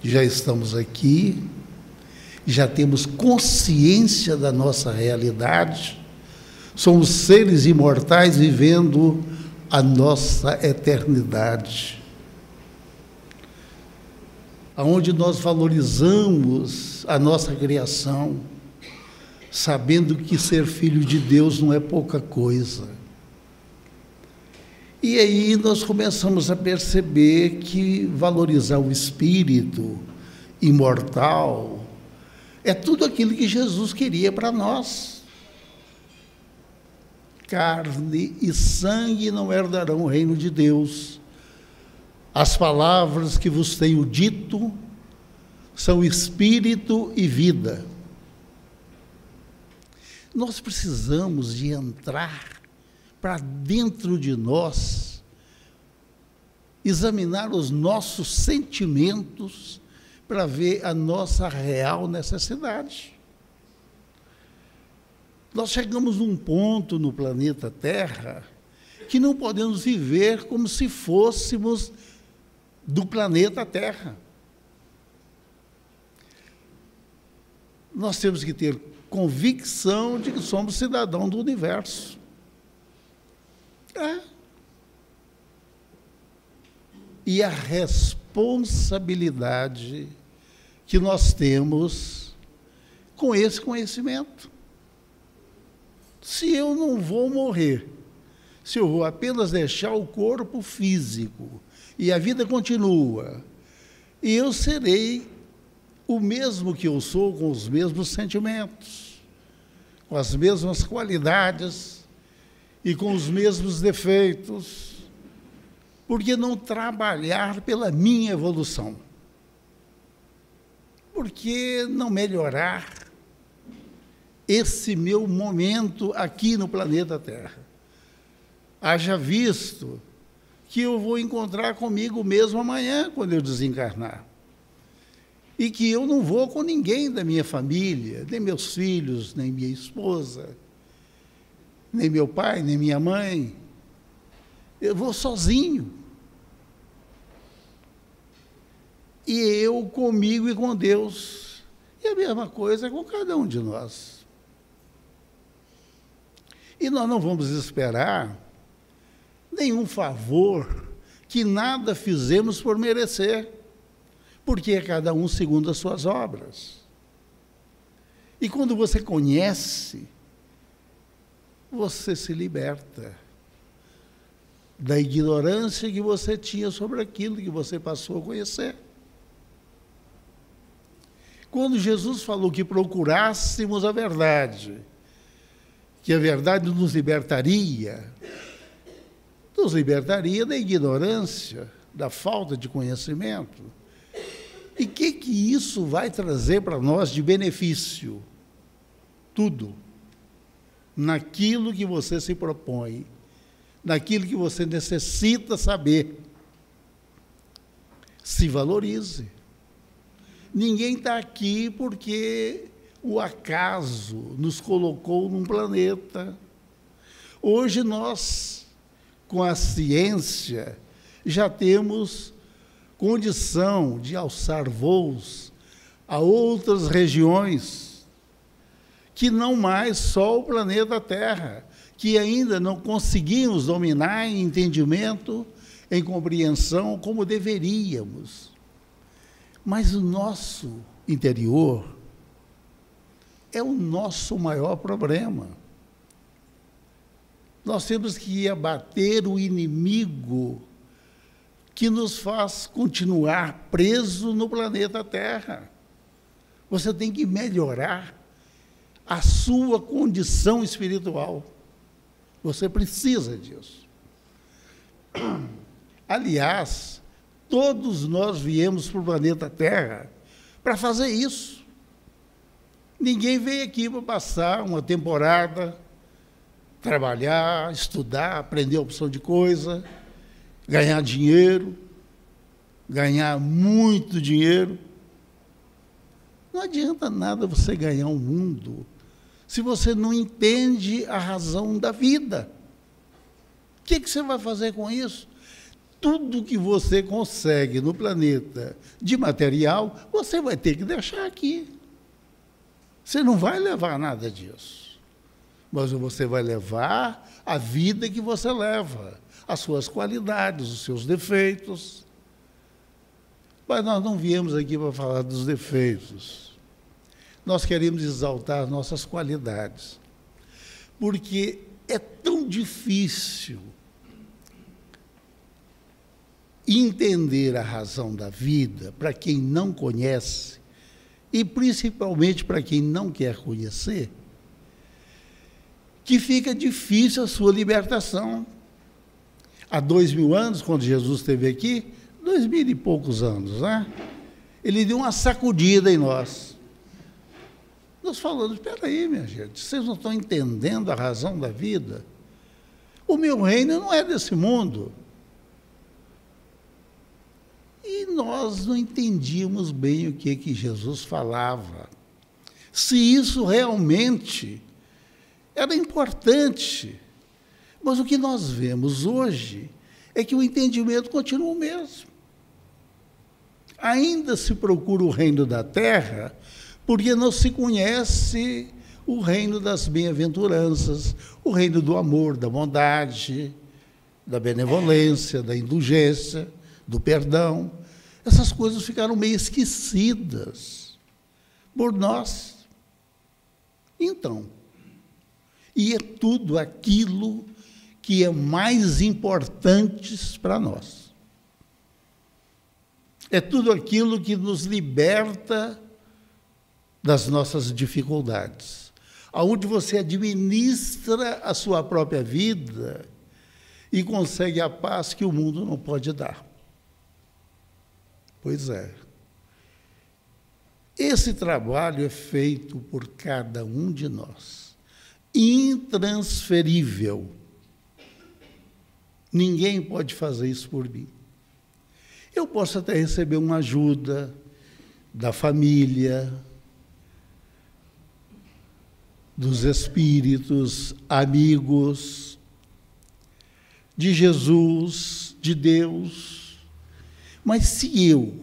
já estamos aqui, já temos consciência da nossa realidade, somos seres imortais vivendo a nossa eternidade, aonde nós valorizamos a nossa criação, sabendo que ser filho de Deus não é pouca coisa. E aí nós começamos a perceber que valorizar o espírito imortal é tudo aquilo que Jesus queria para nós. Carne e sangue não herdarão o reino de Deus. As palavras que vos tenho dito são espírito e vida. Nós precisamos de entrar para dentro de nós, examinar os nossos sentimentos para ver a nossa real necessidade. Nós chegamos num ponto no planeta Terra que não podemos viver como se fôssemos do planeta Terra. Nós temos que ter convicção de que somos cidadãos do universo. E a responsabilidade que nós temos com esse conhecimento. Se eu não vou morrer, se eu vou apenas deixar o corpo físico e a vida continua, e eu serei o mesmo que eu sou, com os mesmos sentimentos, com as mesmas qualidades e com os mesmos defeitos. Por que não trabalhar pela minha evolução? Por que não melhorar esse meu momento aqui no planeta Terra? Haja visto que eu vou encontrar comigo mesmo amanhã, quando eu desencarnar. E que eu não vou com ninguém da minha família, nem meus filhos, nem minha esposa, nem meu pai, nem minha mãe. Eu vou sozinho. E eu comigo e com Deus. E a mesma coisa é com cada um de nós. E nós não vamos esperar nenhum favor que nada fizemos por merecer, porque é cada um segundo as suas obras. E quando você conhece, você se liberta da ignorância que você tinha sobre aquilo que você passou a conhecer. Quando Jesus falou que procurássemos a verdade, que a verdade nos libertaria da ignorância, da falta de conhecimento. E o que isso vai trazer para nós de benefício? Tudo. Naquilo que você se propõe, naquilo que você necessita saber. Se valorize. Ninguém está aqui porque o acaso nos colocou num planeta. Hoje nós, com a ciência, já temos condição de alçar voos a outras regiões que não mais só o planeta Terra, que ainda não conseguimos dominar em entendimento, em compreensão como deveríamos. Mas o nosso interior é o nosso maior problema. Nós temos que abater o inimigo que nos faz continuar preso no planeta Terra. Você tem que melhorar a sua condição espiritual. Você precisa disso. Aliás, todos nós viemos para o planeta Terra para fazer isso. Ninguém veio aqui para passar uma temporada, trabalhar, estudar, aprender a opção de coisa, ganhar dinheiro, ganhar muito dinheiro. Não adianta nada você ganhar um mundo se você não entende a razão da vida. O que você vai fazer com isso? tudo que você consegue no planeta de material, você vai ter que deixar aqui. Você não vai levar nada disso. Mas você vai levar a vida que você leva, as suas qualidades, os seus defeitos. Mas nós não viemos aqui para falar dos defeitos. Nós queremos exaltar nossas qualidades. Porque é tão difícil entender a razão da vida para quem não conhece, e principalmente para quem não quer conhecer, que fica difícil a sua libertação. Há 2000 anos, quando Jesus esteve aqui, 2000 e poucos anos, né? Ele deu uma sacudida em nós. Nós falamos, espera aí, minha gente, vocês não estão entendendo a razão da vida? O meu reino não é desse mundo. E nós não entendíamos bem o que Jesus falava. Se isso realmente era importante. Mas o que nós vemos hoje é que o entendimento continua o mesmo. Ainda se procura o reino da terra, porque não se conhece o reino das bem-aventuranças, o reino do amor, da bondade, da benevolência, da indulgência, do perdão. Essas coisas ficaram meio esquecidas por nós. Então, e é tudo aquilo que é mais importante para nós. É tudo aquilo que nos liberta das nossas dificuldades, aonde você administra a sua própria vida e consegue a paz que o mundo não pode dar. Pois é. Esse trabalho é feito por cada um de nós, intransferível. Ninguém pode fazer isso por mim. Eu posso até receber uma ajuda da família, dos espíritos, amigos, de Jesus, de Deus. Mas se eu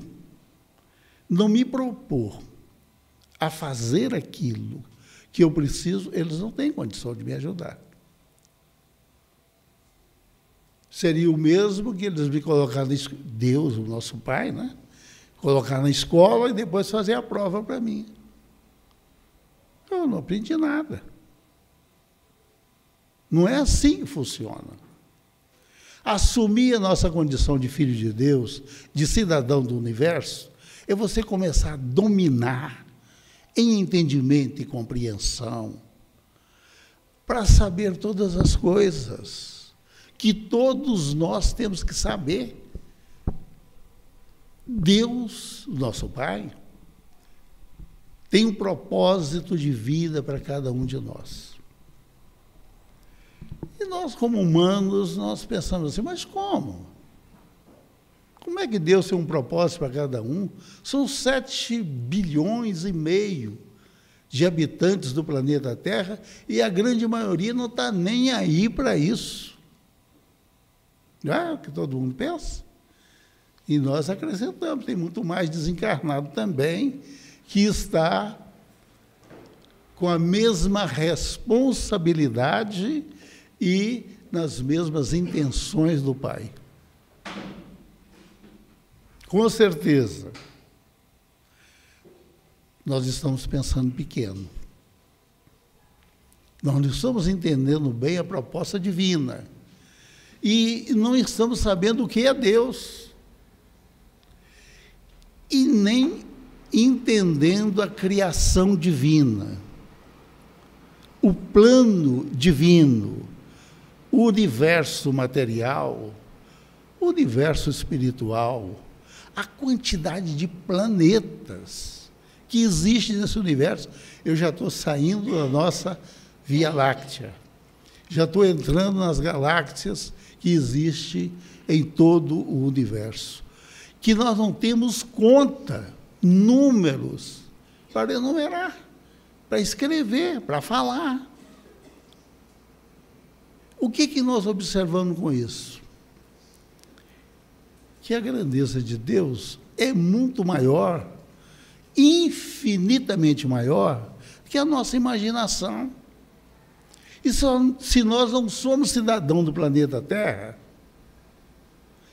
não me propor a fazer aquilo que eu preciso, eles não têm condição de me ajudar. Seria o mesmo que eles me colocar na escola, Deus, o nosso Pai, né? Colocar na escola e depois fazer a prova para mim. Eu não aprendi nada. Não é assim que funciona. Assumir a nossa condição de filho de Deus, de cidadão do universo, é você começar a dominar em entendimento e compreensão, para saber todas as coisas que todos nós temos que saber. Deus, nosso Pai, tem um propósito de vida para cada um de nós. E nós, como humanos, nós pensamos assim, mas como? Como é que Deus tem um propósito para cada um? São 7,5 bilhões de habitantes do planeta Terra e a grande maioria não está nem aí para isso. Não é o que todo mundo pensa? E nós acrescentamos, tem muito mais desencarnado também, que está com a mesma responsabilidade e nas mesmas intenções do Pai. Com certeza, nós estamos pensando pequeno. Nós não estamos entendendo bem a proposta divina. E não estamos sabendo o que é Deus. E nem entendendo a criação divina, o plano divino, o universo material, o universo espiritual, a quantidade de planetas que existe nesse universo. Eu já estou saindo da nossa Via Láctea, já estou entrando nas galáxias que existem em todo o universo, que nós não temos conta, números para enumerar, para escrever, para falar. O que nós observamos com isso? que a grandeza de Deus é muito maior, infinitamente maior, que a nossa imaginação. E se nós não somos cidadão do planeta Terra,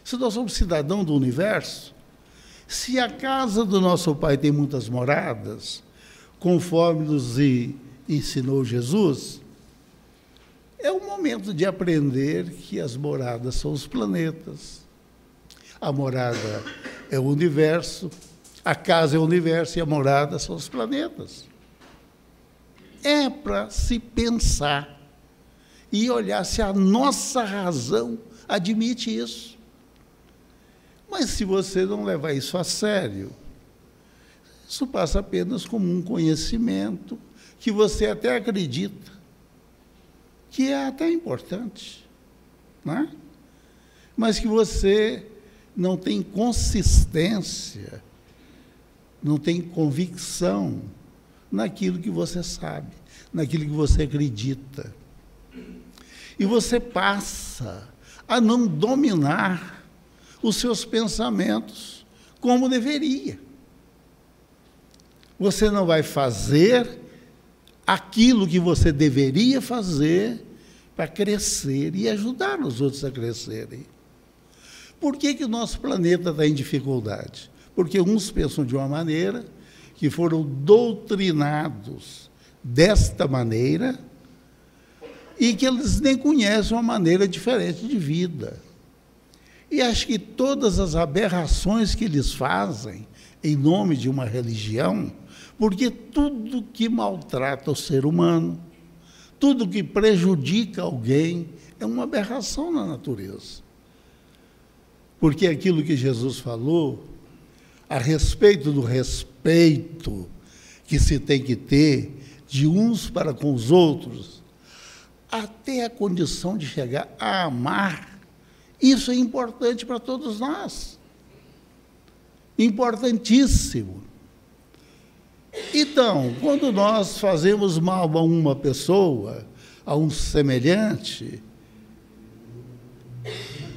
se nós somos cidadão do universo, se a casa do nosso Pai tem muitas moradas, conforme nos ensinou Jesus, é o momento de aprender que as moradas são os planetas. A morada é o universo, a casa é o universo e a morada são os planetas. É para se pensar e olhar se a nossa razão admite isso. Mas se você não levar isso a sério, isso passa apenas como um conhecimento que você até acredita, que é até importante, né? Mas que você não tem consistência, não tem convicção naquilo que você sabe, naquilo que você acredita. E você passa a não dominar os seus pensamentos como deveria. Você não vai fazer aquilo que você deveria fazer para crescer e ajudar os outros a crescerem. Por que o nosso planeta está em dificuldade? Porque uns pensam de uma maneira, que foram doutrinados desta maneira, e que eles nem conhecem uma maneira diferente de vida. E acho que todas as aberrações que eles fazem em nome de uma religião, porque tudo que maltrata o ser humano, tudo que prejudica alguém, é uma aberração na natureza. Porque aquilo que Jesus falou, a respeito do respeito que se tem que ter de uns para com os outros, até a condição de chegar a amar, isso é importante para todos nós. Importantíssimo. Então, quando nós fazemos mal a uma pessoa, a um semelhante,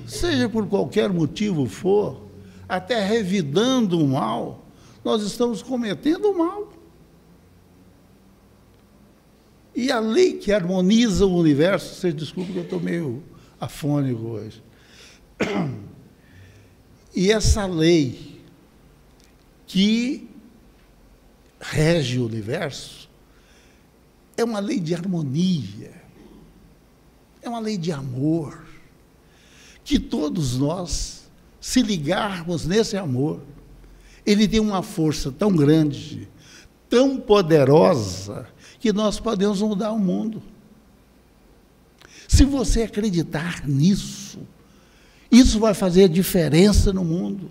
seja por qualquer motivo for, até revidando o mal, nós estamos cometendo o mal. E a lei que harmoniza o universo, você desculpa que eu estou meio afônico hoje, e essa lei que rege o universo é uma lei de harmonia, é uma lei de amor, que todos nós, se ligarmos nesse amor, ele tem uma força tão grande, tão poderosa, que nós podemos mudar o mundo. Se você acreditar nisso, isso vai fazer diferença no mundo,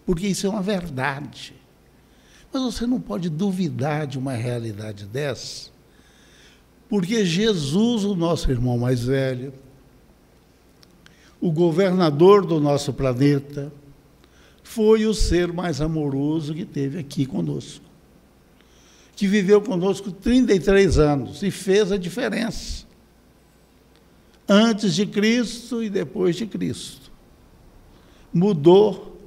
porque isso é uma verdade. Mas você não pode duvidar de uma realidade dessa, porque Jesus, o nosso irmão mais velho, o governador do nosso planeta, foi o ser mais amoroso que teve aqui conosco, que viveu conosco 33 anos e fez a diferença, antes de Cristo e depois de Cristo. Mudou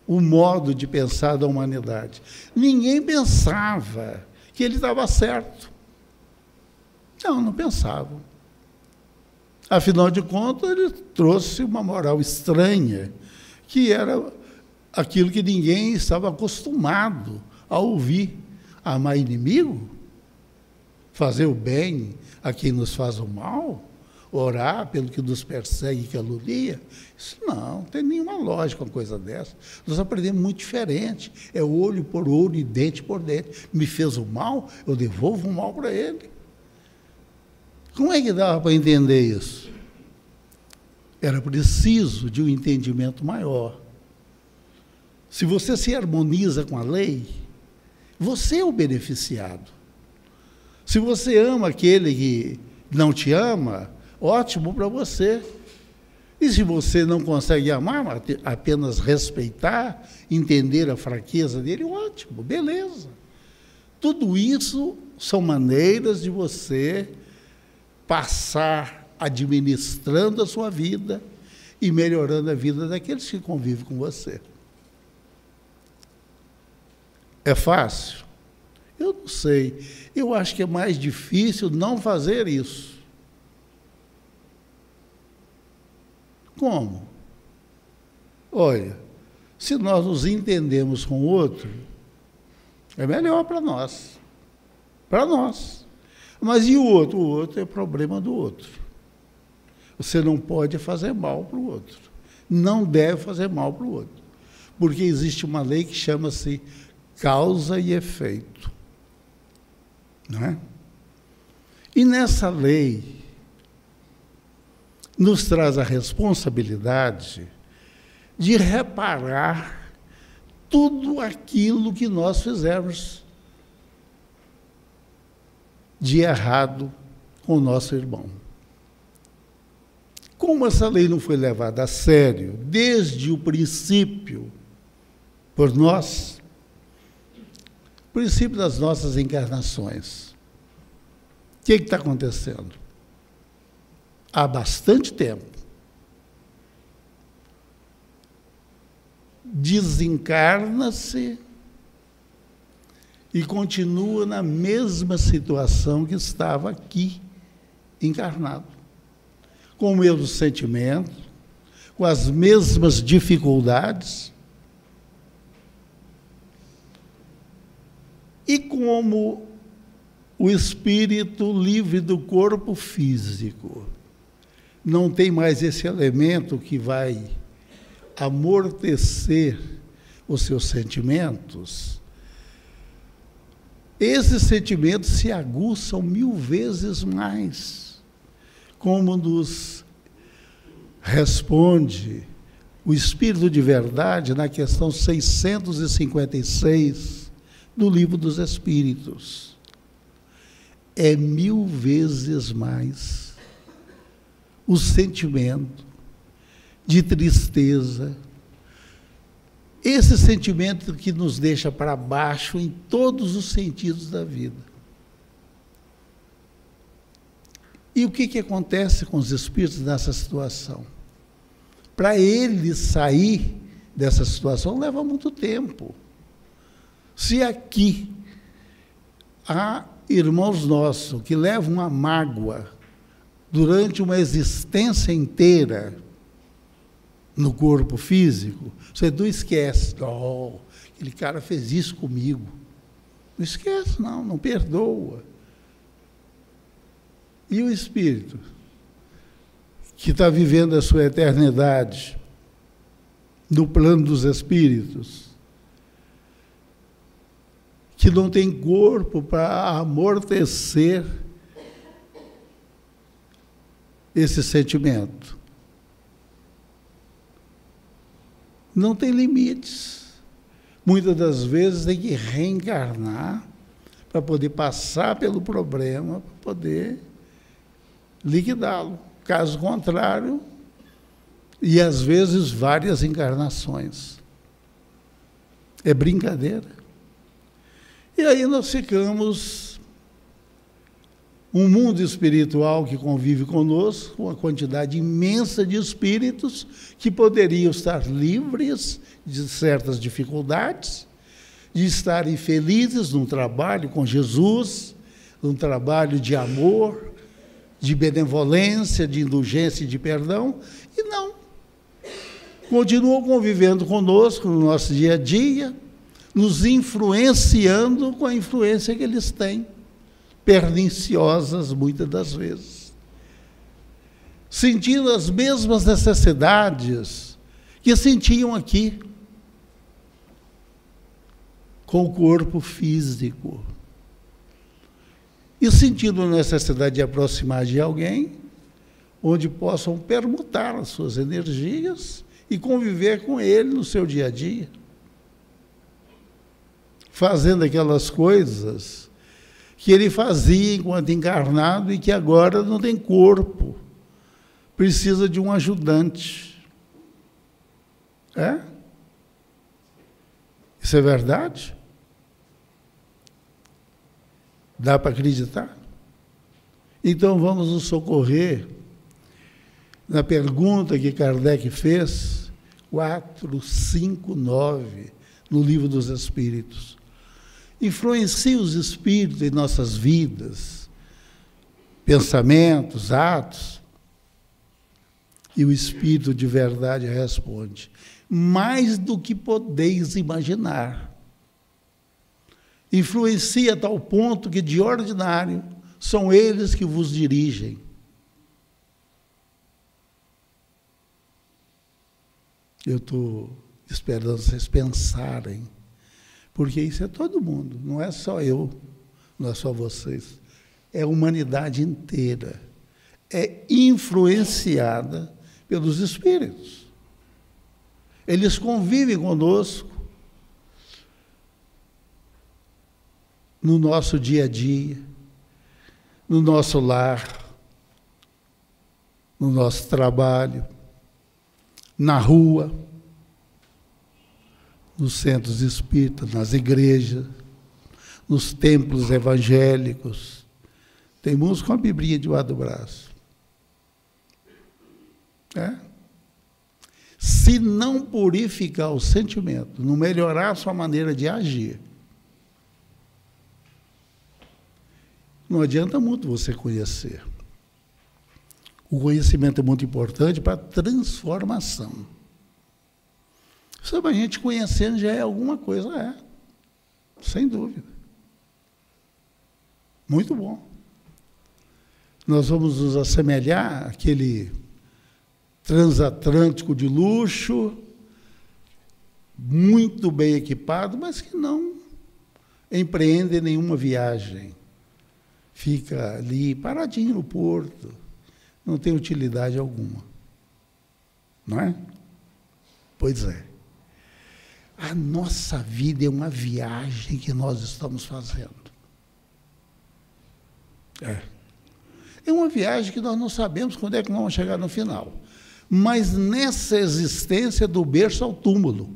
o modo de pensar da humanidade. Ninguém pensava que ele estava certo. Não pensavam. Afinal de contas, ele trouxe uma moral estranha, que era aquilo que ninguém estava acostumado a ouvir. Amar inimigo? Fazer o bem a quem nos faz o mal? Orar pelo que nos persegue e calunia? Isso não tem nenhuma lógica uma coisa dessa. Nós aprendemos muito diferente. É olho por olho e dente por dente. Me fez o mal, eu devolvo o mal para ele. Como é que dava para entender isso? Era preciso de um entendimento maior. Se você se harmoniza com a lei, você é o beneficiado. Se você ama aquele que não te ama, ótimo para você. E se você não consegue amar, apenas respeitar, entender a fraqueza dele, ótimo, beleza. Tudo isso são maneiras de você passar administrando a sua vida e melhorando a vida daqueles que convivem com você. É fácil? Eu não sei. Eu acho que é mais difícil não fazer isso. Como? Olha, se nós nos entendemos com o outro, é melhor para nós. Para nós. Mas e o outro? O outro é problema do outro. Você não pode fazer mal para o outro. Não deve fazer mal para o outro. Porque existe uma lei que chama-se causa e efeito. Não é? E nessa lei nos traz a responsabilidade de reparar tudo aquilo que nós fizemos de errado com o nosso irmão. Como essa lei não foi levada a sério desde o princípio por nós, princípio das nossas encarnações, o que está acontecendo? Há bastante tempo, desencarna-se e continua na mesma situação que estava aqui, encarnado, com o mesmo sentimento, com as mesmas dificuldades, e como o espírito livre do corpo físico não tem mais esse elemento que vai amortecer os seus sentimentos, esses sentimentos se aguçam 1000 vezes mais, como nos responde o Espírito de Verdade na questão 656 do Livro dos Espíritos. É 1000 vezes mais o sentimento de tristeza, esse sentimento que nos deixa para baixo em todos os sentidos da vida. E o que acontece com os espíritos nessa situação? Para eles sair dessa situação leva muito tempo. Se aqui há irmãos nossos que levam uma mágoa durante uma existência inteira no corpo físico, você não esquece. Oh, aquele cara fez isso comigo. Não esquece, não perdoa. E o espírito, que está vivendo a sua eternidade no plano dos espíritos, que não tem corpo para amortecer esse sentimento, não tem limites. Muitas das vezes tem que reencarnar para poder passar pelo problema, para poder liquidá-lo. Caso contrário, e às vezes várias encarnações. É brincadeira. E aí nós ficamos um mundo espiritual que convive conosco, uma quantidade imensa de espíritos que poderiam estar livres de certas dificuldades, de estarem felizes num trabalho com Jesus, num trabalho de amor, de benevolência, de indulgência e de perdão, e não. Continuam convivendo conosco no nosso dia a dia, nos influenciando com a influência que eles têm, perniciosas muitas das vezes, sentindo as mesmas necessidades que sentiam aqui, com o corpo físico, e sentindo a necessidade de aproximar de alguém, onde possam permutar as suas energias e conviver com ele no seu dia a dia, fazendo aquelas coisas que ele fazia enquanto encarnado e que agora não tem corpo, precisa de um ajudante. É? Isso é verdade? Dá para acreditar? Então vamos nos socorrer na pergunta que Kardec fez, 459, no Livro dos Espíritos. Influencia os espíritos em nossas vidas, pensamentos, atos? E o Espírito de verdade responde: mais do que podeis imaginar. Influencia a tal ponto que, de ordinário, são eles que vos dirigem. Eu estou esperando vocês pensarem, porque isso é todo mundo, não é só eu, não é só vocês, é a humanidade inteira. É influenciada pelos espíritos. Eles convivem conosco no nosso dia a dia, no nosso lar, no nosso trabalho, na rua, nos centros espíritas, nas igrejas, nos templos evangélicos. Tem uns com a Bíblia debaixo do braço. Se não purificar o sentimento, não melhorar a sua maneira de agir, não adianta muito você conhecer. O conhecimento é muito importante para a transformação. Sabe, a gente conhecendo já é alguma coisa, sem dúvida. Muito bom. Nós vamos nos assemelhar àquele transatlântico de luxo, muito bem equipado, mas que não empreende nenhuma viagem. Fica ali paradinho no porto, não tem utilidade alguma. Não é? Pois é. A nossa vida é uma viagem que nós estamos fazendo. É uma viagem que nós não sabemos quando é que nós vamos chegar no final. Mas nessa existência do berço ao túmulo.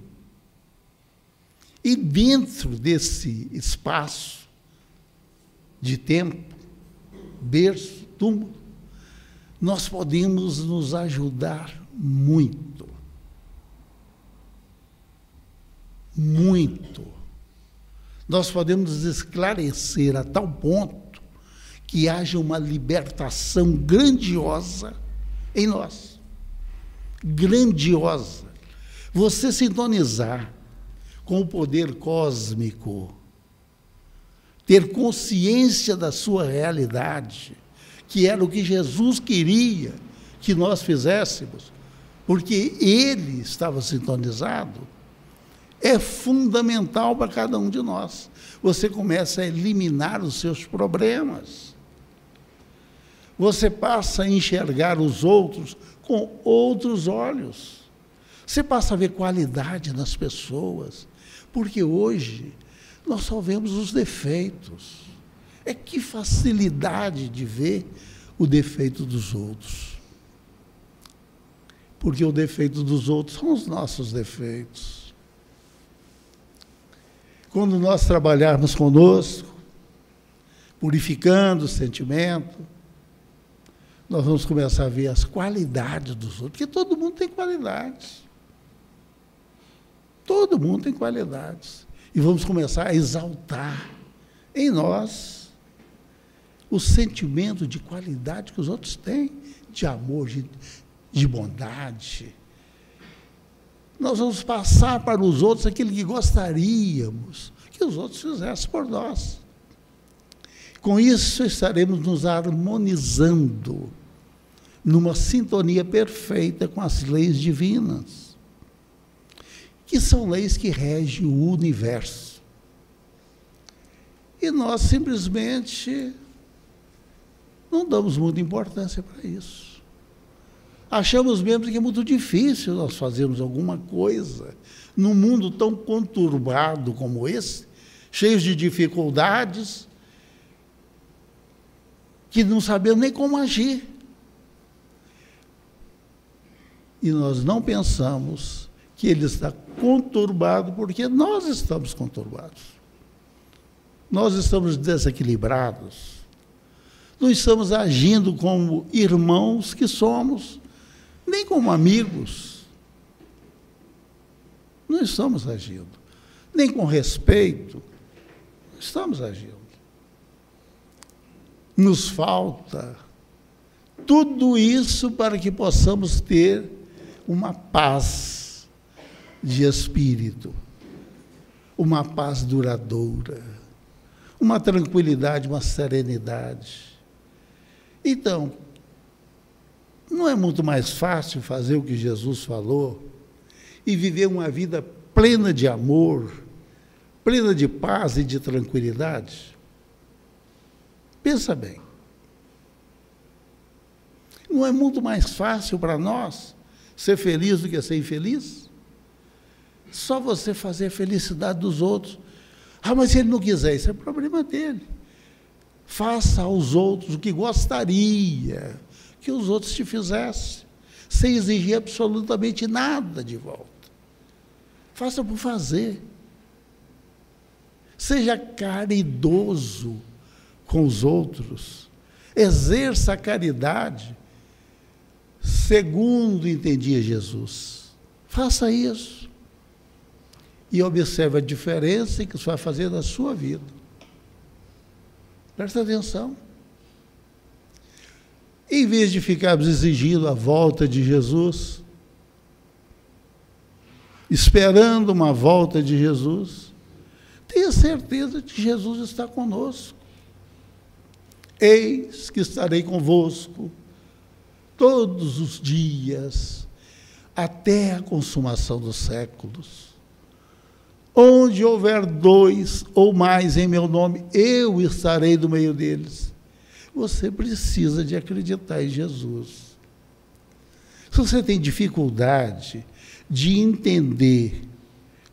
E dentro desse espaço de tempo, berço, túmulo, nós podemos nos ajudar muito. Muito. Nós podemos esclarecer a tal ponto que haja uma libertação grandiosa em nós. Grandiosa. Você sintonizar com o poder cósmico, ter consciência da sua realidade, que era o que Jesus queria que nós fizéssemos, porque Ele estava sintonizado, é fundamental para cada um de nós. Você começa a eliminar os seus problemas. Você passa a enxergar os outros com outros olhos. Você passa a ver qualidade nas pessoas, porque hoje nós só vemos os defeitos. Que facilidade de ver o defeito dos outros. Porque o defeito dos outros são os nossos defeitos. Quando nós trabalharmos conosco, purificando o sentimento, nós vamos começar a ver as qualidades dos outros, porque todo mundo tem qualidades. Todo mundo tem qualidades. E vamos começar a exaltar em nós o sentimento de qualidade que os outros têm, de amor, de bondade. Nós vamos passar para os outros aquilo que gostaríamos que os outros fizessem por nós. Com isso, estaremos nos harmonizando numa sintonia perfeita com as leis divinas, que são leis que regem o universo. E nós simplesmente não damos muita importância para isso. Achamos mesmo que é muito difícil nós fazermos alguma coisa num mundo tão conturbado como esse, cheio de dificuldades, que não sabemos nem como agir. E nós não pensamos que ele está conturbado porque nós estamos conturbados. Nós estamos desequilibrados. Não estamos agindo como irmãos que somos, nem como amigos. Não estamos agindo. Nem com respeito. Não estamos agindo. Nos falta tudo isso para que possamos ter uma paz de espírito, uma paz duradoura, uma tranquilidade, uma serenidade. Então, não é muito mais fácil fazer o que Jesus falou e viver uma vida plena de amor, plena de paz e de tranquilidade? Pensa bem. Não é muito mais fácil para nós ser feliz do que ser infeliz? Só você fazer a felicidade dos outros. Ah, mas se ele não quiser, isso é problema dele. Faça aos outros o que gostaria que os outros te fizessem, sem exigir absolutamente nada de volta. Faça por fazer. Seja caridoso com os outros. Exerça a caridade segundo entendia Jesus. Faça isso. E observe a diferença que isso vai fazer na sua vida. Presta atenção. Em vez de ficarmos exigindo a volta de Jesus, esperando uma volta de Jesus, tenha certeza de que Jesus está conosco. Eis que estarei convosco todos os dias, até a consumação dos séculos. Onde houver 2 ou mais em meu nome, eu estarei no meio deles. Você precisa de acreditar em Jesus. Se você tem dificuldade de entender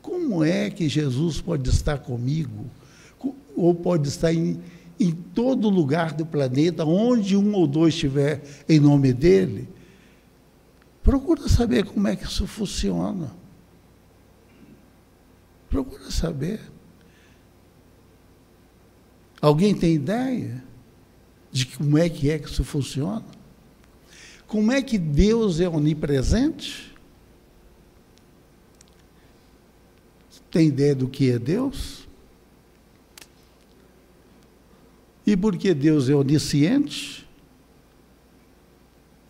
como é que Jesus pode estar comigo, ou pode estar em todo lugar do planeta, onde 1 ou 2 estiver em nome dele, procura saber como é que isso funciona. Procura saber. Alguém tem ideia de como é que isso funciona? Como é que Deus é onipresente? Tem ideia do que é Deus? E por que Deus é onisciente?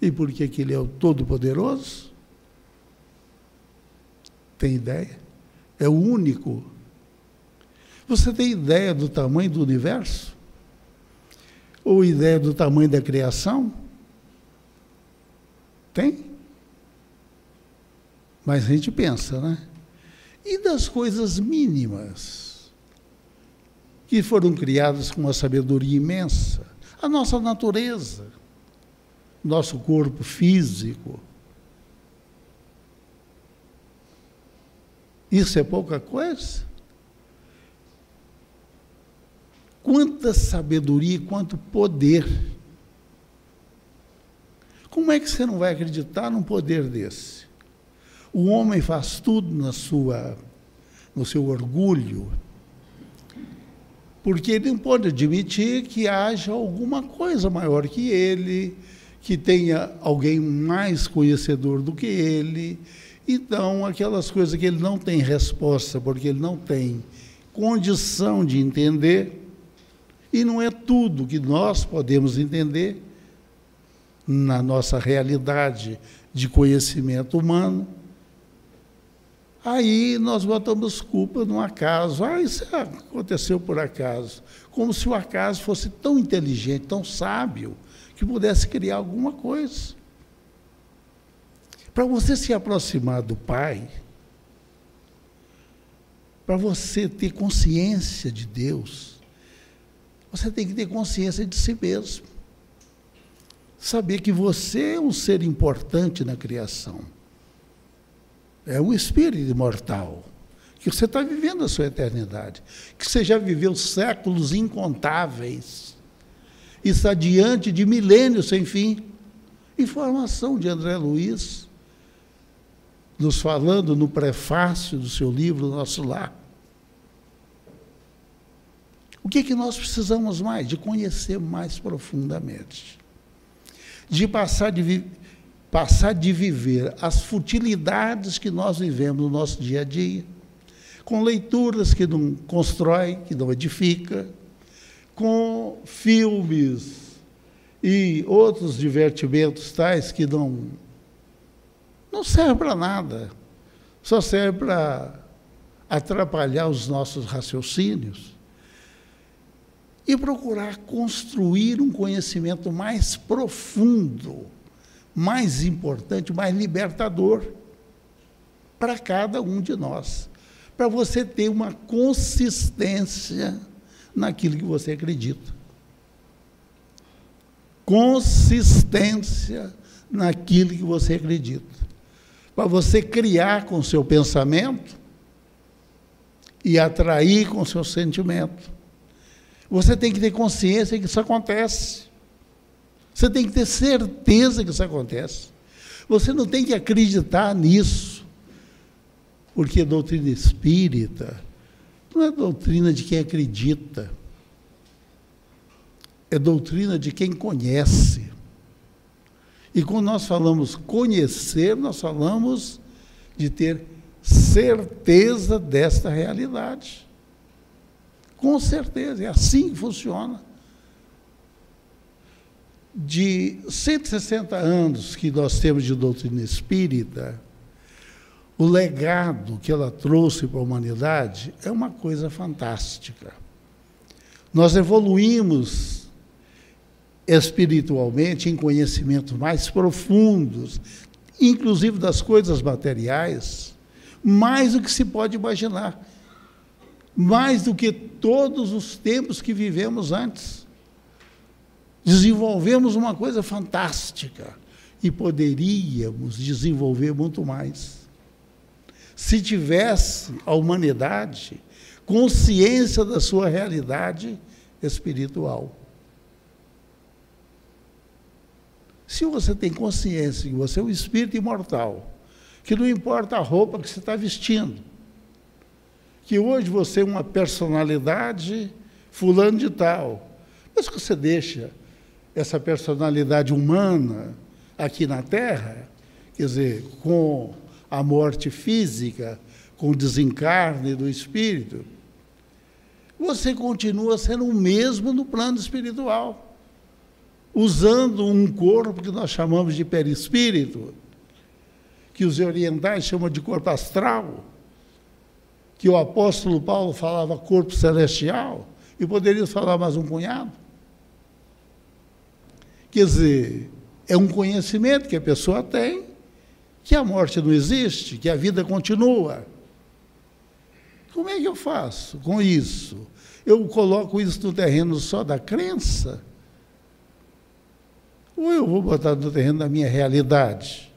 E por que Ele é o Todo-Poderoso? Tem ideia? É o único. Você tem ideia do tamanho do universo? Ou ideia do tamanho da criação? Tem? Mas a gente pensa, né? E das coisas mínimas que foram criadas com uma sabedoria imensa? A nossa natureza, nosso corpo físico. Isso é pouca coisa? Quanta sabedoria, quanto poder. Como é que você não vai acreditar num poder desse? O homem faz tudo no seu orgulho, porque ele não pode admitir que haja alguma coisa maior que ele, que tenha alguém mais conhecedor do que ele. Então, aquelas coisas que ele não tem resposta, porque ele não tem condição de entender, e não é tudo que nós podemos entender na nossa realidade de conhecimento humano, aí nós botamos culpa no acaso. Ah, isso aconteceu por acaso. Como se o acaso fosse tão inteligente, tão sábio, que pudesse criar alguma coisa. Para você se aproximar do Pai, para você ter consciência de Deus, você tem que ter consciência de si mesmo. Saber que você é um ser importante na criação. É um espírito imortal, que você está vivendo a sua eternidade, que você já viveu séculos incontáveis, e está diante de milênios sem fim. Informação de André Luiz, nos falando no prefácio do seu livro Nosso Lar. O que nós precisamos mais? De conhecer mais profundamente. De passar passar de viver as futilidades que nós vivemos no nosso dia a dia, com leituras que não constroem, que não edificam, com filmes e outros divertimentos tais que não servem para nada, só servem para atrapalhar os nossos raciocínios, e procurar construir um conhecimento mais profundo, mais importante, mais libertador para cada um de nós, para você ter uma consistência naquilo que você acredita. Consistência naquilo que você acredita. Para você criar com o seu pensamento e atrair com o seu sentimento. Você tem que ter consciência que isso acontece. Você tem que ter certeza que isso acontece. Você não tem que acreditar nisso, porque doutrina espírita não é doutrina de quem acredita, é doutrina de quem conhece. E quando nós falamos conhecer, nós falamos de ter certeza desta realidade. Com certeza, é assim que funciona. De 160 anos que nós temos de doutrina espírita, o legado que ela trouxe para a humanidade é uma coisa fantástica. Nós evoluímos espiritualmente em conhecimentos mais profundos, inclusive das coisas materiais, mais do que se pode imaginar, mais do que todos os tempos que vivemos antes. Desenvolvemos uma coisa fantástica e poderíamos desenvolver muito mais. Se tivesse a humanidade consciência da sua realidade espiritual. Se você tem consciência que você é um espírito imortal, que não importa a roupa que você está vestindo, que hoje você é uma personalidade fulano de tal, mas que você deixa essa personalidade humana aqui na Terra, quer dizer, com a morte física, com o desencarne do espírito, você continua sendo o mesmo no plano espiritual, usando um corpo que nós chamamos de perispírito, que os orientais chamam de corpo astral, que o apóstolo Paulo falava corpo celestial, e poderia falar mais um punhado. Quer dizer, é um conhecimento que a pessoa tem, que a morte não existe, que a vida continua. Como é que eu faço com isso? Eu coloco isso no terreno só da crença? Ou eu vou botar no terreno da minha realidade?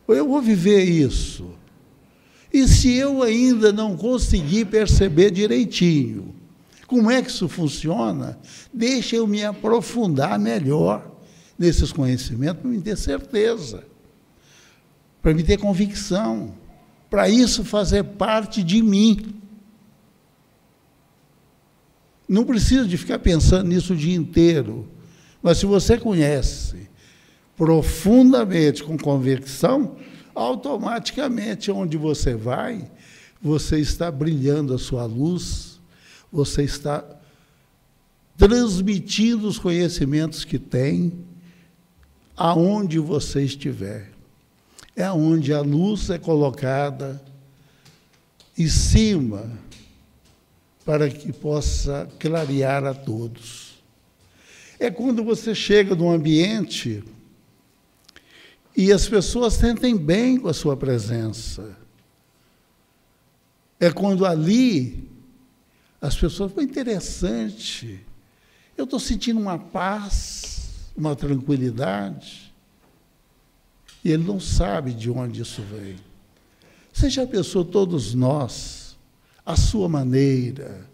Ou eu vou viver isso? E se eu ainda não conseguir perceber direitinho como é que isso funciona, deixa eu me aprofundar melhor nesses conhecimentos para me ter certeza, para me ter convicção, para isso fazer parte de mim. Não preciso de ficar pensando nisso o dia inteiro, mas se você conhece profundamente, com convicção, automaticamente, onde você vai, você está brilhando a sua luz, você está transmitindo os conhecimentos que tem aonde você estiver. É onde a luz é colocada em cima para que possa clarear a todos. É quando você chega num ambiente e as pessoas sentem bem com a sua presença. É quando ali as pessoas, foi interessante, eu estou sentindo uma paz, uma tranquilidade, e ele não sabe de onde isso vem. Você já pensou, todos nós, à sua maneira,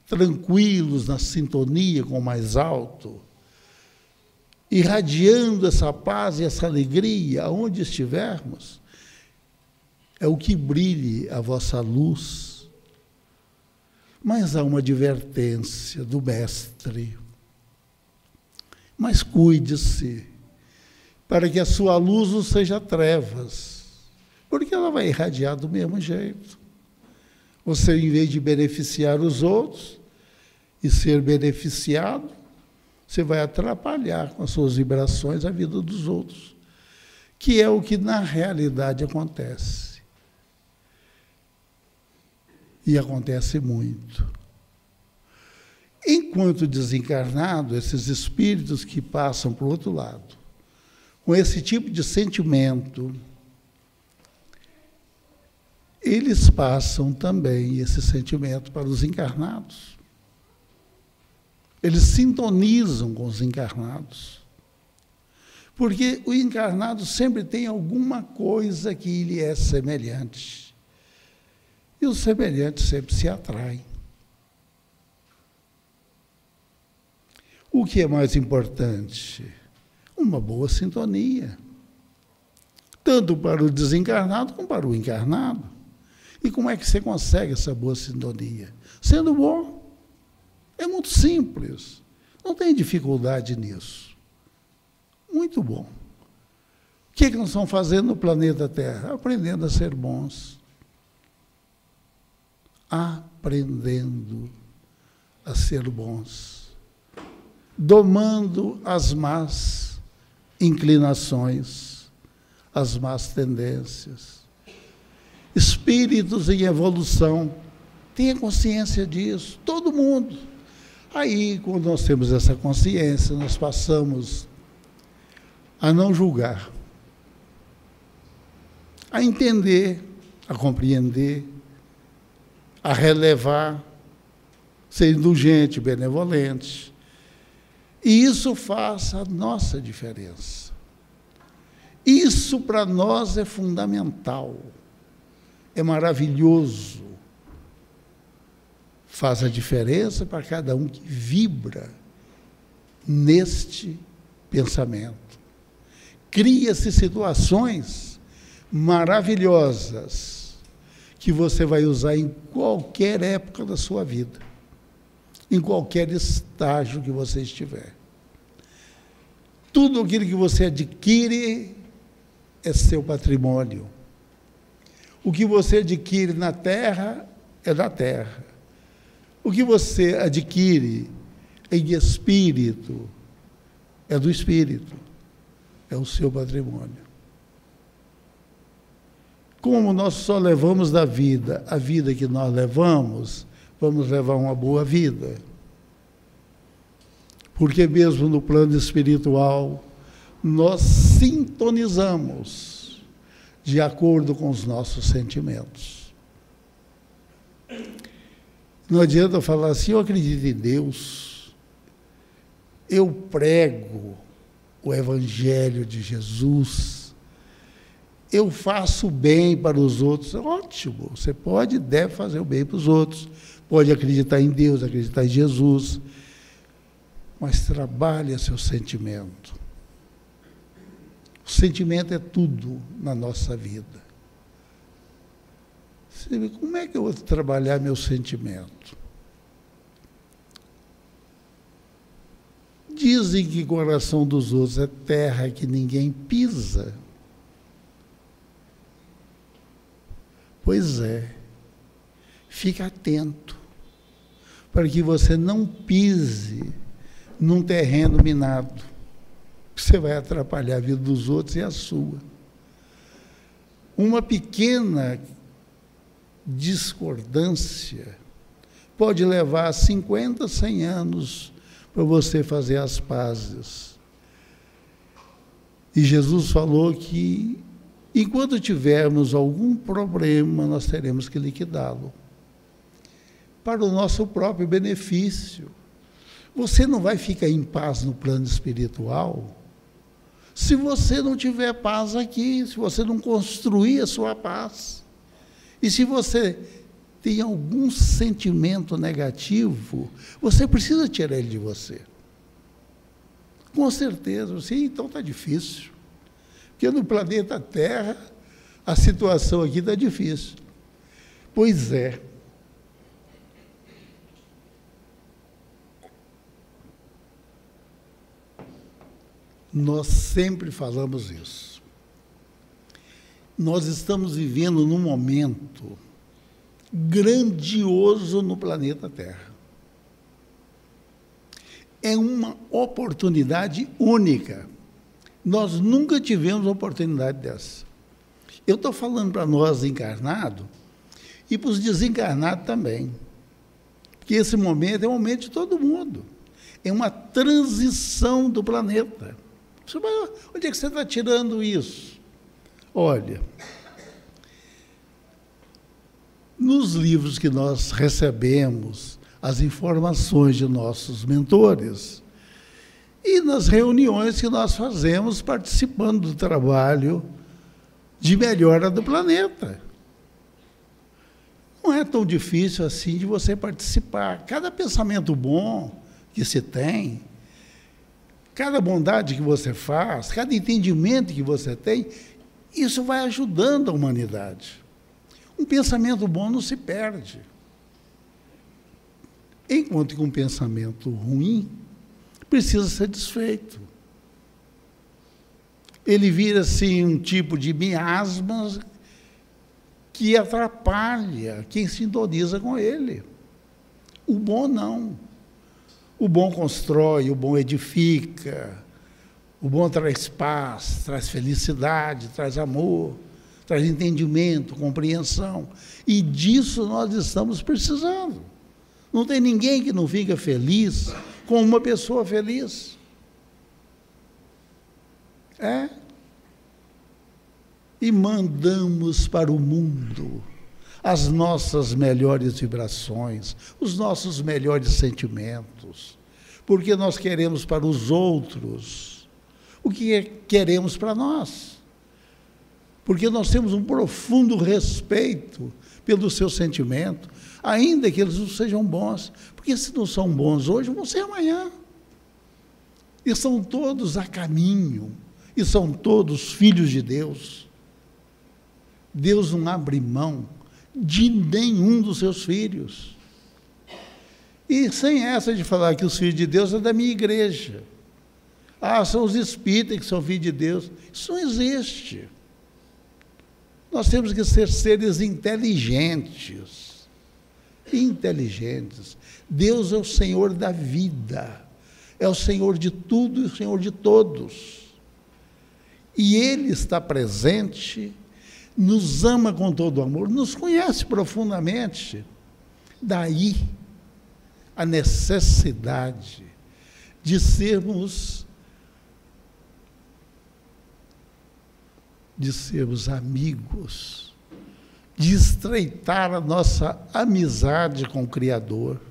tranquilos, na sintonia com o mais alto, irradiando essa paz e essa alegria aonde estivermos, é o que brilhe a vossa luz. Mas há uma advertência do mestre. Mas cuide-se, para que a sua luz não seja trevas, porque ela vai irradiar do mesmo jeito. Você, em vez de beneficiar os outros e ser beneficiado, você vai atrapalhar com as suas vibrações a vida dos outros, que é o que na realidade acontece. E acontece muito. Enquanto desencarnado, esses espíritos que passam para o outro lado, com esse tipo de sentimento, eles passam também esse sentimento para os encarnados. Eles sintonizam com os encarnados. Porque o encarnado sempre tem alguma coisa que lhe é semelhante. E os semelhantes sempre se atraem. O que é mais importante? Uma boa sintonia. Tanto para o desencarnado como para o encarnado. E como é que você consegue essa boa sintonia? Sendo bom. É muito simples. Não tem dificuldade nisso. Muito bom. O que nós estamos fazendo no planeta Terra? Aprendendo a ser bons. Aprendendo a ser bons. Domando as más inclinações, as más tendências. Espíritos em evolução. Tenha consciência disso. Todo mundo. Aí, quando nós temos essa consciência, nós passamos a não julgar, a entender, a compreender, a relevar, ser indulgente, benevolente. E isso faz a nossa diferença. Isso para nós é fundamental, é maravilhoso. Faz a diferença para cada um que vibra neste pensamento. Cria-se situações maravilhosas que você vai usar em qualquer época da sua vida, em qualquer estágio que você estiver. Tudo aquilo que você adquire é seu patrimônio. O que você adquire na terra é da terra. O que você adquire em espírito é do espírito, é o seu patrimônio. Como nós só levamos da vida a vida que nós levamos, vamos levar uma boa vida. Porque mesmo no plano espiritual, nós sintonizamos de acordo com os nossos sentimentos. Não adianta eu falar assim, eu acredito em Deus, eu prego o Evangelho de Jesus, eu faço bem para os outros. Ótimo, você pode e deve fazer o bem para os outros, pode acreditar em Deus, acreditar em Jesus, mas trabalhe seu sentimento. O sentimento é tudo na nossa vida. Você vê, como é que eu vou trabalhar meu sentimento? Dizem que o coração dos outros é terra que ninguém pisa. Pois é. Fique atento para que você não pise num terreno minado. Você vai atrapalhar a vida dos outros e a sua. Uma pequena discordância pode levar 50, 100 anos para você fazer as pazes. E Jesus falou que, enquanto tivermos algum problema, nós teremos que liquidá-lo, para o nosso próprio benefício. Você não vai ficar em paz no plano espiritual se você não tiver paz aqui, se você não construir a sua paz. E se você tem algum sentimento negativo, você precisa tirar ele de você. Com certeza. Sim, então está difícil. Porque no planeta Terra, a situação aqui está difícil. Pois é. Nós sempre falamos isso. Nós estamos vivendo num momento grandioso no planeta Terra. É uma oportunidade única. Nós nunca tivemos uma oportunidade dessa. Eu estou falando para nós encarnados e para os desencarnados também. Porque esse momento é o momento de todo mundo. É uma transição do planeta. Onde é que você está tirando isso? Olha, nos livros que nós recebemos, as informações de nossos mentores, e nas reuniões que nós fazemos participando do trabalho de melhora do planeta. Não é tão difícil assim de você participar. Cada pensamento bom que se tem, cada bondade que você faz, cada entendimento que você tem, isso vai ajudando a humanidade. Um pensamento bom não se perde. Enquanto que um pensamento ruim precisa ser desfeito. Ele vira, assim, um tipo de miasma que atrapalha quem sintoniza com ele. O bom não. O bom constrói, o bom edifica, o bom traz paz, traz felicidade, traz amor, traz entendimento, compreensão. E disso nós estamos precisando. Não tem ninguém que não fica feliz com uma pessoa feliz. E mandamos para o mundo as nossas melhores vibrações, os nossos melhores sentimentos, porque nós queremos para os outros o que queremos para nós. Porque nós temos um profundo respeito pelo seu sentimento, ainda que eles não sejam bons, porque se não são bons hoje, vão ser amanhã. E são todos a caminho, e são todos filhos de Deus. Deus não abre mão de nenhum dos seus filhos. E sem essa de falar que os filhos de Deus é da minha igreja. São os espíritas que são filhos de Deus. Isso não existe. Nós temos que ser seres inteligentes. Inteligentes. Deus é o Senhor da vida. É o Senhor de tudo e o Senhor de todos. E Ele está presente, nos ama com todo amor, nos conhece profundamente. Daí a necessidade de sermos amigos, de estreitar a nossa amizade com o Criador,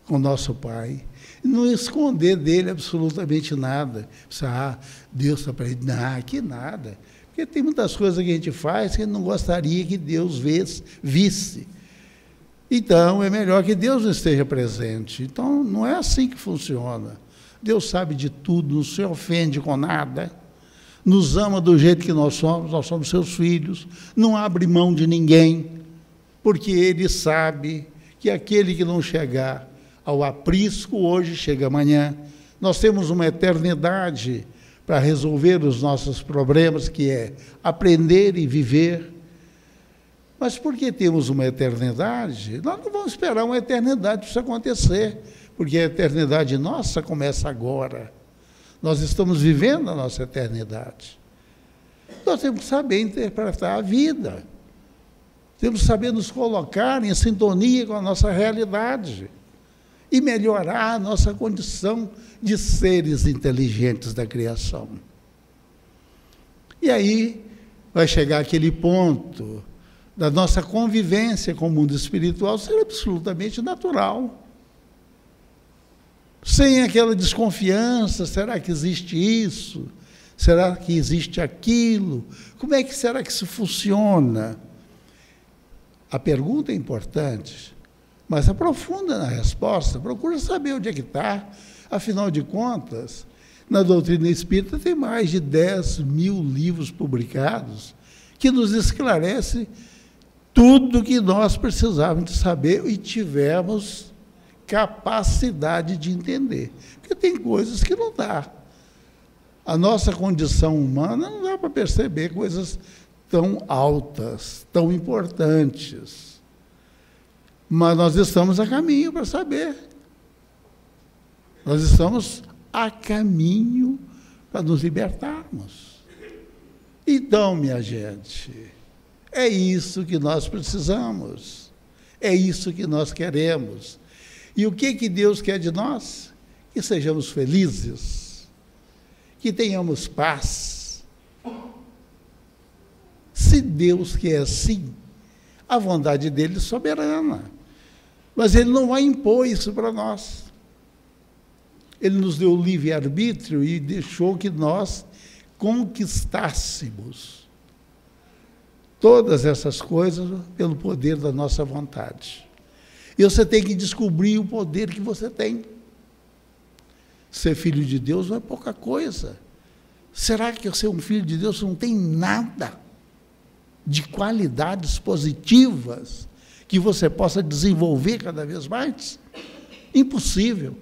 com o nosso Pai, e não esconder dele absolutamente nada. Deus está para ele. Não, que nada. Porque tem muitas coisas que a gente faz que não gostaria que Deus visse. Então, é melhor que Deus não esteja presente. Então, não é assim que funciona. Deus sabe de tudo, não se ofende com nada, nos ama do jeito que nós somos seus filhos, não abre mão de ninguém, porque Ele sabe que aquele que não chegar ao aprisco hoje, chega amanhã. Nós temos uma eternidade para resolver os nossos problemas, que é aprender e viver. Mas por que temos uma eternidade? Nós não vamos esperar uma eternidade para isso acontecer, porque a eternidade nossa começa agora. Nós estamos vivendo a nossa eternidade. Nós temos que saber interpretar a vida. Temos que saber nos colocar em sintonia com a nossa realidade e melhorar a nossa condição de seres inteligentes da criação. E aí vai chegar aquele ponto da nossa convivência com o mundo espiritual ser absolutamente natural. Sem aquela desconfiança, será que existe isso? Será que existe aquilo? Como é que será que isso funciona? A pergunta é importante, mas aprofunda na resposta, procura saber onde é que está. Afinal de contas, na doutrina espírita tem mais de 10 mil livros publicados que nos esclarece tudo que nós precisávamos de saber e tivemos capacidade de entender. Porque tem coisas que não dá. A nossa condição humana não dá para perceber coisas tão altas, tão importantes. Mas nós estamos a caminho para saber. Nós estamos a caminho para nos libertarmos. Então, minha gente, é isso que nós precisamos. É isso que nós queremos. E o que Deus quer de nós? Que sejamos felizes, que tenhamos paz. Se Deus quer assim, a vontade dele é soberana. Mas ele não vai impor isso para nós. Ele nos deu o livre-arbítrio e deixou que nós conquistássemos todas essas coisas pelo poder da nossa vontade. E você tem que descobrir o poder que você tem. Ser filho de Deus não é pouca coisa. Será que ser um filho de Deus não tem nada de qualidades positivas que você possa desenvolver cada vez mais? Impossível.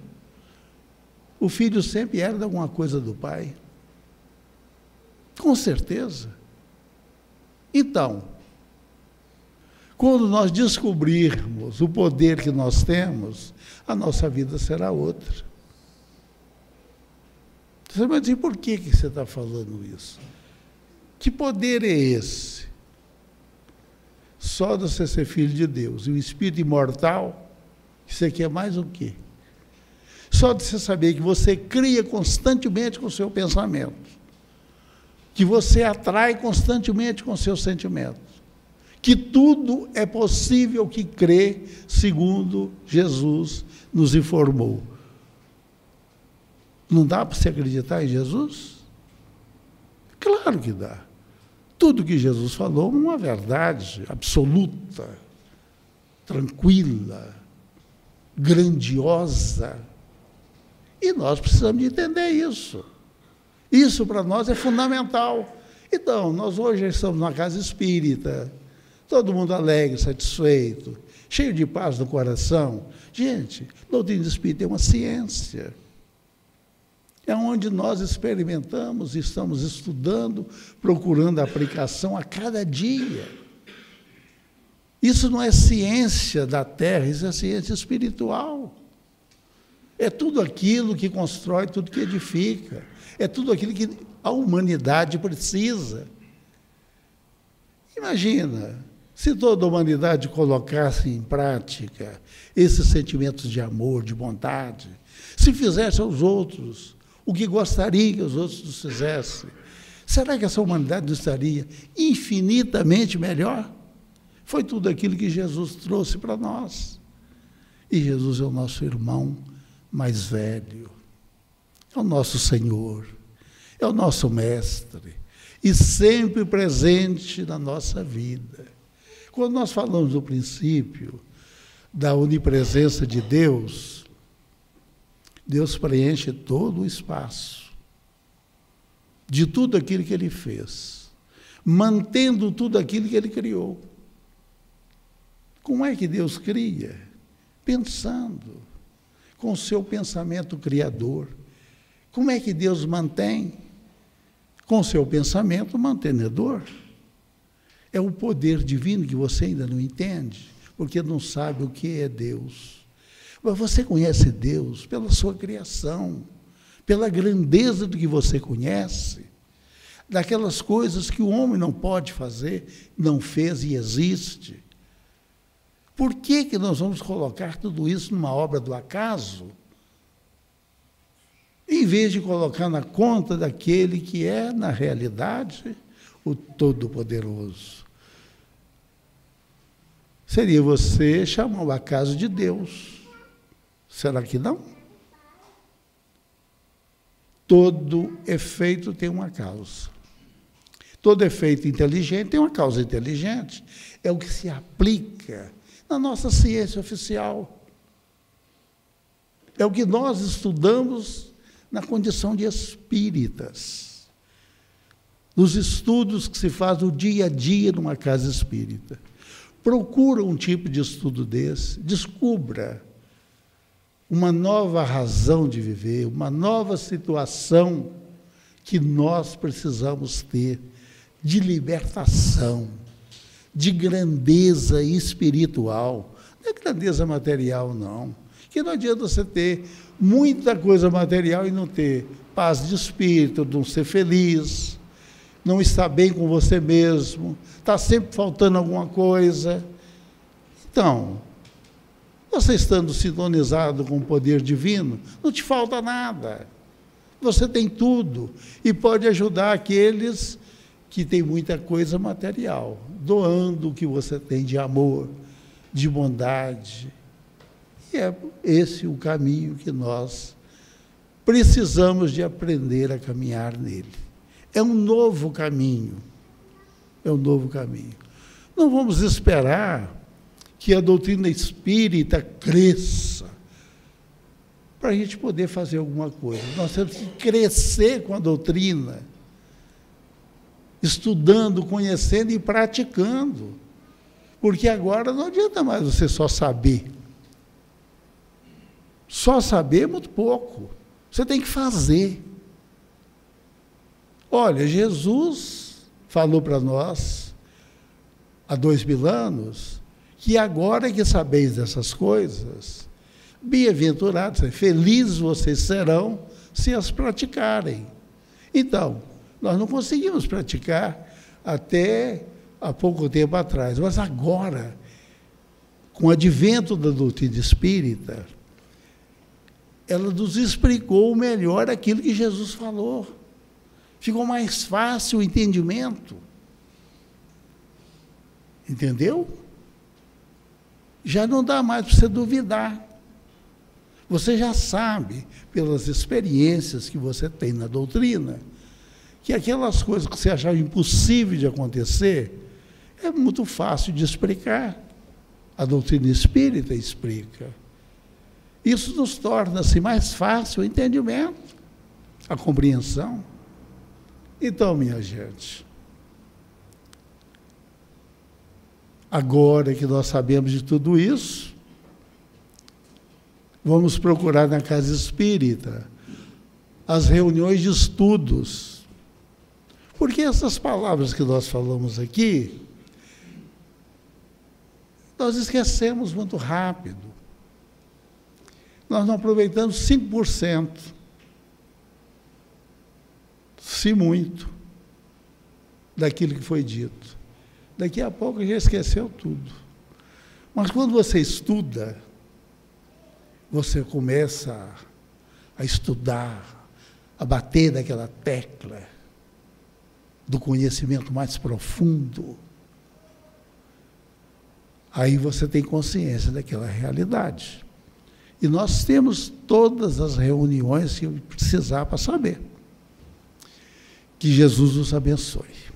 O filho sempre herda alguma coisa do pai. Com certeza. Então, quando nós descobrirmos o poder que nós temos, a nossa vida será outra. Você vai dizer, por que você está falando isso? Que poder é esse? Só de você ser filho de Deus. E o espírito imortal, você quer mais o quê? Só de você saber que você cria constantemente com o seu pensamento, que você atrai constantemente com seus sentimentos, que tudo é possível que crê, segundo Jesus nos informou. Não dá para você acreditar em Jesus? Claro que dá. Tudo que Jesus falou é uma verdade absoluta, tranquila, grandiosa. E nós precisamos de entender isso. Isso para nós é fundamental. Então, nós hoje estamos numa casa espírita, todo mundo alegre, satisfeito, cheio de paz no coração. Gente, doutrina espírita é uma ciência. É onde nós experimentamos, estamos estudando, procurando a aplicação a cada dia. Isso não é ciência da terra, isso é ciência espiritual. É tudo aquilo que constrói, tudo que edifica. É tudo aquilo que a humanidade precisa. Imagina, se toda a humanidade colocasse em prática esses sentimentos de amor, de bondade, se fizesse aos outros o que gostaria que os outros nos fizessem, será que essa humanidade não estaria infinitamente melhor? Foi tudo aquilo que Jesus trouxe para nós. E Jesus é o nosso irmão mais velho, é o nosso Senhor, é o nosso Mestre, e sempre presente na nossa vida. Quando nós falamos do princípio da onipresença de Deus, Deus preenche todo o espaço de tudo aquilo que Ele fez, mantendo tudo aquilo que Ele criou. Como é que Deus cria? Pensando com o seu pensamento criador. Como é que Deus mantém? Com o seu pensamento mantenedor. É o poder divino que você ainda não entende, porque não sabe o que é Deus. Mas você conhece Deus pela sua criação, pela grandeza do que você conhece, daquelas coisas que o homem não pode fazer, não fez e existe. Por que nós vamos colocar tudo isso numa obra do acaso, em vez de colocar na conta daquele que é, na realidade, o Todo-Poderoso? Seria você chamar o acaso de Deus. Será que não? Todo efeito tem uma causa. Todo efeito inteligente tem uma causa inteligente. É o que se aplica na nossa ciência oficial. É o que nós estudamos na condição de espíritas, nos estudos que se faz no dia a dia numa casa espírita. Procura um tipo de estudo desse, descubra uma nova razão de viver, uma nova situação que nós precisamos ter de libertação, de grandeza espiritual. Não é grandeza material, não. Que não adianta você ter muita coisa material e não ter paz de espírito, não ser feliz, não estar bem com você mesmo, está sempre faltando alguma coisa. Então, você estando sintonizado com o poder divino, não te falta nada. Você tem tudo e pode ajudar aqueles que têm muita coisa material, doando o que você tem de amor, de bondade. E é esse o caminho que nós precisamos de aprender a caminhar nele. É um novo caminho. É um novo caminho. Não vamos esperar que a doutrina espírita cresça para a gente poder fazer alguma coisa. Nós temos que crescer com a doutrina, estudando, conhecendo e praticando. Porque agora não adianta mais você só saber. Só saber é muito pouco. Você tem que fazer. Olha, Jesus falou para nós, há 2000 anos, que agora que sabeis dessas coisas, bem-aventurados, felizes vocês serão se as praticarem. Então, nós não conseguimos praticar até há pouco tempo atrás, mas agora, com o advento da doutrina espírita, ela nos explicou melhor aquilo que Jesus falou. Ficou mais fácil o entendimento. Entendeu? Já não dá mais para você duvidar. Você já sabe, pelas experiências que você tem na doutrina, que aquelas coisas que você achava impossível de acontecer, é muito fácil de explicar. A doutrina espírita explica. Isso nos torna-se mais fácil o entendimento, a compreensão. Então, minha gente, agora que nós sabemos de tudo isso, vamos procurar na casa espírita as reuniões de estudos. Porque essas palavras que nós falamos aqui, nós esquecemos muito rápido. Nós não aproveitamos 5%, se muito, daquilo que foi dito. Daqui a pouco já esqueceu tudo. Mas quando você estuda, você começa a estudar, a bater naquela tecla do conhecimento mais profundo. Aí você tem consciência daquela realidade. E nós temos todas as reuniões que precisar para saber. Que Jesus nos abençoe.